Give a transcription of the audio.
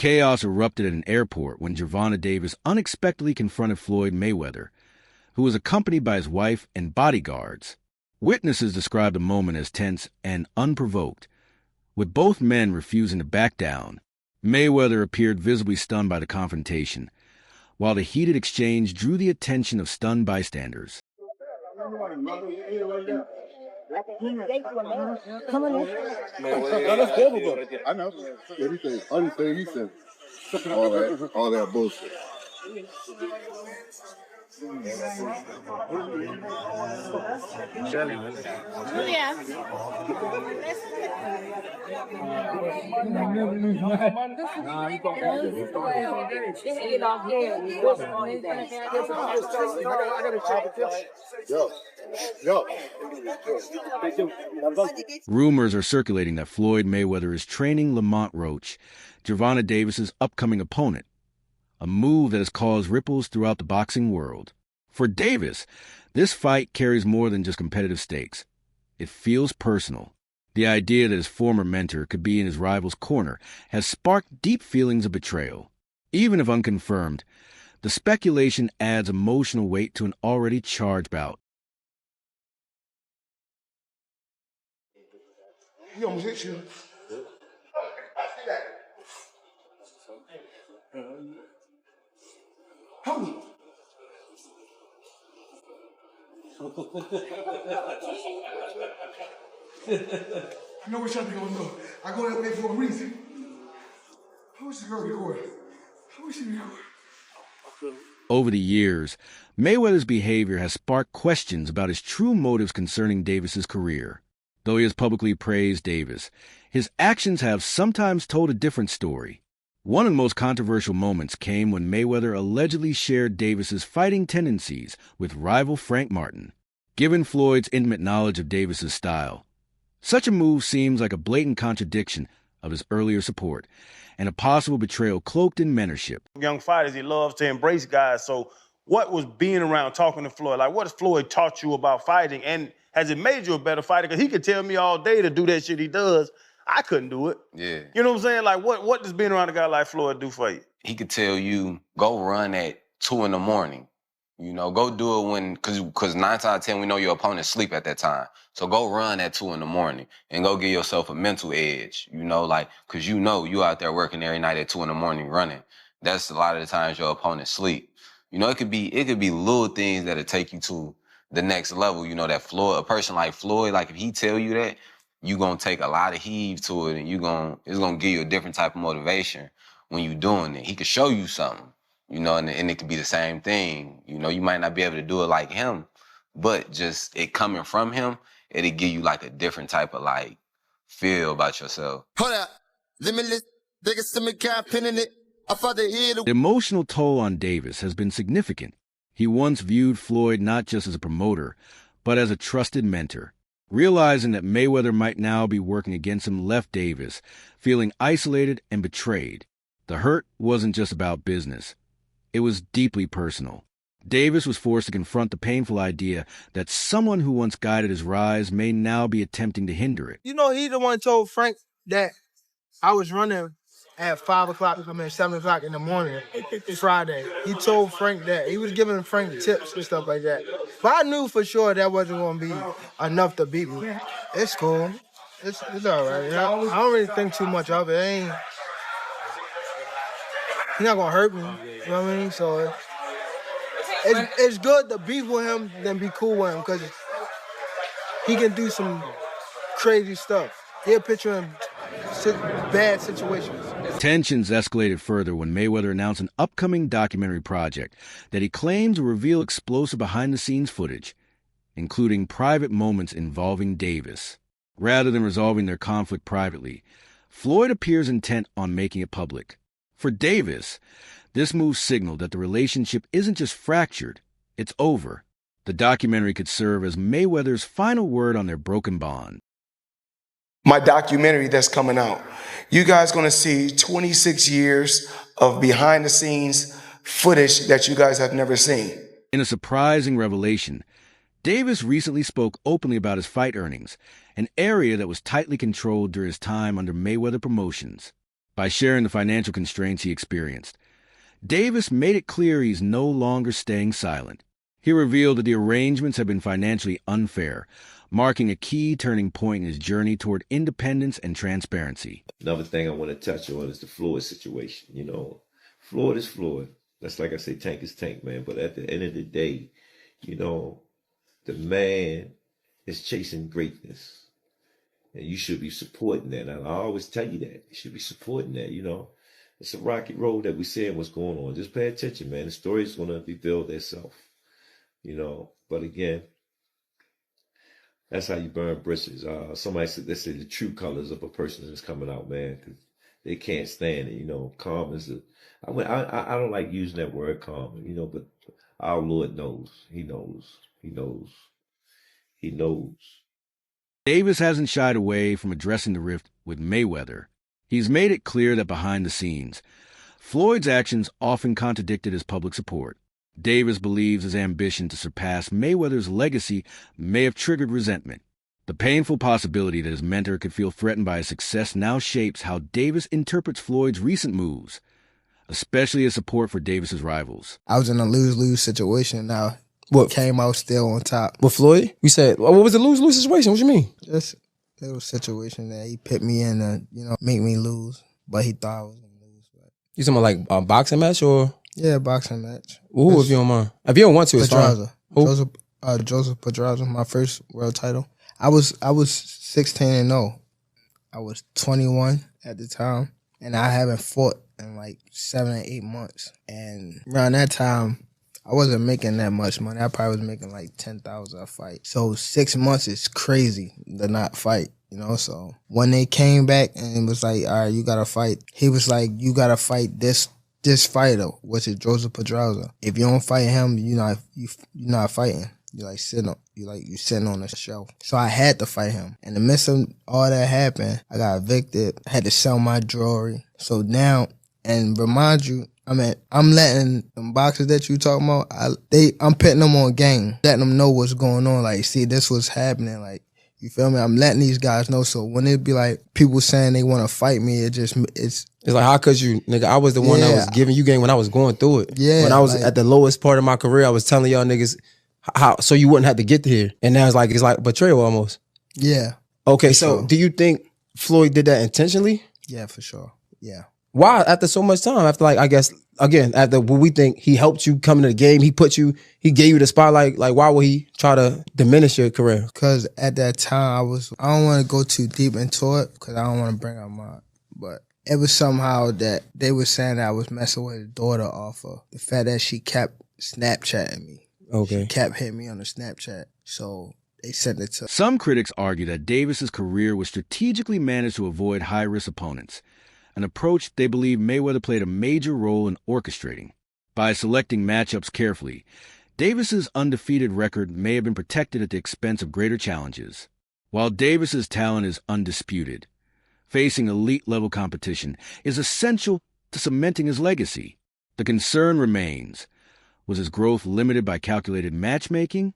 Chaos erupted at an airport when Gervonta Davis unexpectedly confronted Floyd Mayweather, who was accompanied by his wife and bodyguards. Witnesses described the moment as tense and unprovoked, with both men refusing to back down. Mayweather appeared visibly stunned by the confrontation, while the heated exchange drew the attention of stunned bystanders. I know. Everything. Everything he said. All that bullshit. Rumors are circulating that Floyd Mayweather is training Lamont Roach, Gervonta Davis's upcoming opponent, a move that has caused ripples throughout the boxing world. For Davis, this fight carries more than just competitive stakes. It feels personal. The idea that his former mentor could be in his rival's corner has sparked deep feelings of betrayal. Even if unconfirmed, the speculation adds emotional weight to an already charged bout. He almost hit you. Hold me. I know what y'all be gonna do. I go that way for a reason. I wish the girl recorded. I wish she recorded. Over the years, Mayweather's behavior has sparked questions about his true motives concerning Davis's career. Though he has publicly praised Davis, his actions have sometimes told a different story. One of the most controversial moments came when Mayweather allegedly shared Davis's fighting tendencies with rival Frank Martin. Given Floyd's intimate knowledge of Davis's style, such a move seems like a blatant contradiction of his earlier support and a possible betrayal cloaked in mentorship. Young fighters, he loves to embrace guys. So what was being around talking to Floyd? Like, what has Floyd taught you about fighting? And has it made you a better fighter? Because he could tell me all day to do that shit he does. I couldn't do it. Yeah. You know what I'm saying? Like, what does being around a guy like Floyd do for you? He could tell you, go run at 2 a.m. You know, go do it when, because 9 times out of 10, we know your opponent sleep at that time. So go run at 2 a.m. and go give yourself a mental edge, you know, like, because you know you out there working every night at 2 a.m. running. That's a lot of the times your opponent sleep. You know, it could be little things that'll take you to the next level. You know, that Floyd, a person like Floyd, like if he tell you that, you gonna take a lot of heave to it, and it's gonna give you a different type of motivation when you doing it. He could show you something, you know, and it could be the same thing. You know, you might not be able to do it like him, but just it coming from him, it'll give you like a different type of like feel about yourself. Hold up, limitless, biggest to me cap pinning it. The emotional toll on Davis has been significant. He once viewed Floyd not just as a promoter, but as a trusted mentor. Realizing that Mayweather might now be working against him left Davis feeling isolated and betrayed. The hurt wasn't just about business. It was deeply personal. Davis was forced to confront the painful idea that someone who once guided his rise may now be attempting to hinder it. You know, he the one told Frank that I was running at 5 o'clock, 7 o'clock in the morning, Friday. He told Frank that. He was giving Frank tips and stuff like that. But I knew for sure that wasn't going to be enough to beat me. It's cool. It's all right. You know? I don't really think too much of it. He's not going to hurt me. You know what I mean? So it's good to beef with him than be cool with him because he can do some crazy stuff. He'll put you in bad situations. Tensions escalated further when Mayweather announced an upcoming documentary project that he claims will reveal explosive behind-the-scenes footage, including private moments involving Davis. Rather than resolving their conflict privately, Floyd appears intent on making it public. For Davis, this move signaled that the relationship isn't just fractured, it's over. The documentary could serve as Mayweather's final word on their broken bond. My documentary that's coming out. You guys gonna see 26 years of behind the scenes footage that you guys have never seen. In a surprising revelation, Davis recently spoke openly about his fight earnings, an area that was tightly controlled during his time under Mayweather Promotions. by sharing the financial constraints he experienced. Davis made it clear he's no longer staying silent. He revealed that the arrangements have been financially unfair, marking a key turning point in his journey toward independence and transparency. Another thing I want to touch on is the Floyd situation. You know, Floyd is Floyd. That's like I say, Tank is Tank, man. But at the end of the day, you know, the man is chasing greatness. And you should be supporting that. And I always tell you that. You should be supporting that, you know. It's a rocky road that we're seeing what's going on. Just pay attention, man. The story's going to reveal itself, you know. But again, that's how you burn bridges. Somebody said they say the true colors of a person is coming out, man, because they can't stand it. You know, calm is I don't like using that word calm, you know, but our Lord knows. He knows. He knows. He knows. Davis hasn't shied away from addressing the rift with Mayweather. He's made it clear that behind the scenes, Floyd's actions often contradicted his public support. Davis believes his ambition to surpass Mayweather's legacy may have triggered resentment. The painful possibility that his mentor could feel threatened by his success now shapes how Davis interprets Floyd's recent moves, especially his support for Davis's rivals. I was in a lose-lose situation. Now, what came out still on top. With Floyd? You said, what was the lose-lose situation? What you mean? Just a little situation that he put me in to, you know, make me lose. But he thought I was going to lose. But... You talking about like a boxing match or? Yeah, boxing match. Ooh, if you don't mind. If you don't want to, it's fine. Joseph Pedraza, my first world title. I was 16-0. I was 21 at the time. And I haven't fought in like 7 or 8 months. And around that time, I wasn't making that much money. I probably was making like $10,000 a fight. So 6 months is crazy to not fight, you know? So when they came back and it was like, all right, you got to fight. He was like, you got to fight this fighter, which is Joseph Pedraza. If you don't fight him, you're not fighting. You're sitting on the shelf. So I had to fight him. In the midst of all that happened, I got evicted. I had to sell my jewelry. So now, and remind you, I mean, I'm letting them boxers that you talking about, I'm putting them on game, letting them know what's going on. Like, see, this was happening. Like, you feel me? I'm letting these guys know. So when it be like people saying they want to fight me, it's like, how could you, nigga? I was the one that was giving you game when I was going through it. Yeah. When I was at the lowest part of my career, I was telling y'all niggas how so you wouldn't have to get here. And now it's like betrayal almost. Yeah. Okay, for so sure. Do you think Floyd did that intentionally? Yeah, for sure. Yeah. Why? After so much time, after like, I guess, again, after what we think he helped you come into the game, he gave you the spotlight, like why would he try to diminish your career? Because at that time, I don't want to go too deep into it because I don't want to bring up but it was somehow that they were saying that I was messing with his daughter off of the fact that she kept Snapchatting me. Okay. She kept hitting me on the Snapchat. So they sent it to... Some critics argue that Davis's career was strategically managed to avoid high-risk opponents, an approach they believe Mayweather played a major role in orchestrating. By selecting matchups carefully, Davis's undefeated record may have been protected at the expense of greater challenges. While Davis's talent is undisputed, facing elite-level competition is essential to cementing his legacy. The concern remains, was his growth limited by calculated matchmaking